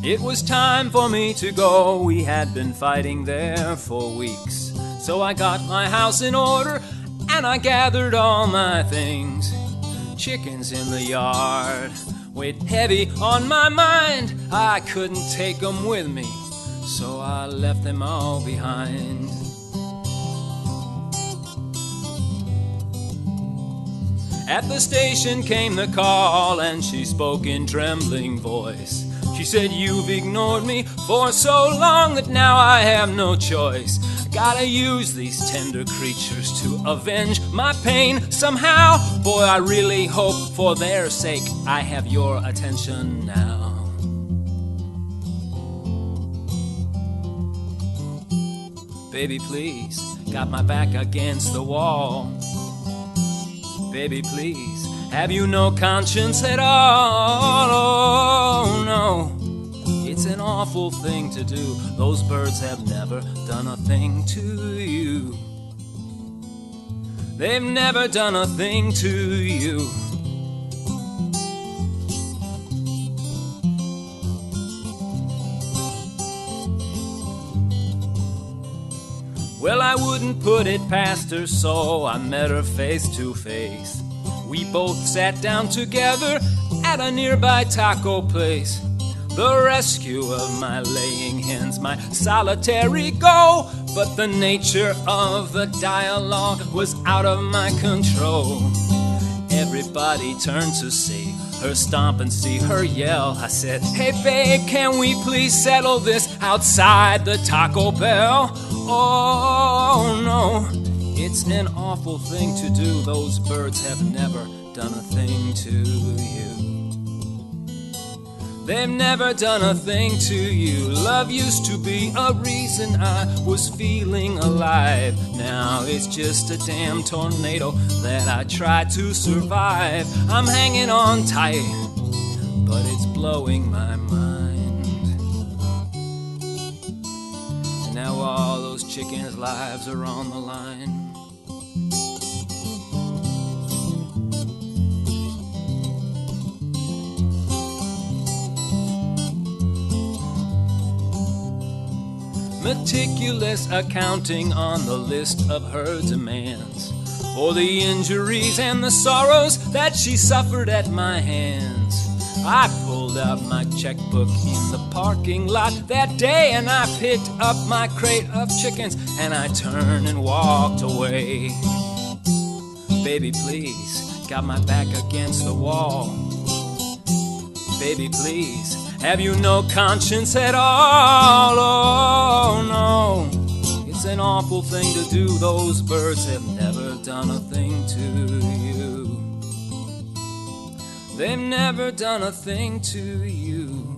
It was time for me to go. We had been fighting there for weeks. So I got my house in order and I gathered all my things. Chickens in the yard weighed heavy on my mind. I couldn't take them with me, so I left them all behind. At the station came the call, and she spoke in trembling voice. She said, "You've ignored me for so long that now I have no choice. Gotta use these tender creatures to avenge my pain somehow. Boy, I really hope for their sake I have your attention now." Baby, please, got my back against the wall. Baby, please, have you no conscience at all? Oh, no, it's an awful thing to do. Those birds have never done a thing to you. They've never done a thing to you. Well, I wouldn't put it past her, so I met her face to face. We both sat down together at a nearby taco place. The rescue of my laying hens, my solitary goal. But the nature of the dialogue was out of my control. Everybody turned to see her stomp and see her yell. I said, "Hey babe, can we please settle this outside the Taco Bell?" Oh no, it's an awful thing to do. Those birds have never done a thing to you. They've never done a thing to you. Love used to be a reason I was feeling alive. Now it's just a damn tornado that I try to survive. I'm hanging on tight, but it's blowing my mind. And now all those chickens' lives are on the line. Meticulous accounting on the list of her demands for the injuries and the sorrows that she suffered at my hands. I pulled out my checkbook in the parking lot that day, and I picked up my crate of chickens and I turned and walked away. Baby, please, got my back against the wall. Baby, please, have you no conscience at all? Oh no, it's an awful thing to do. Those birds have never done a thing to you. They've never done a thing to you.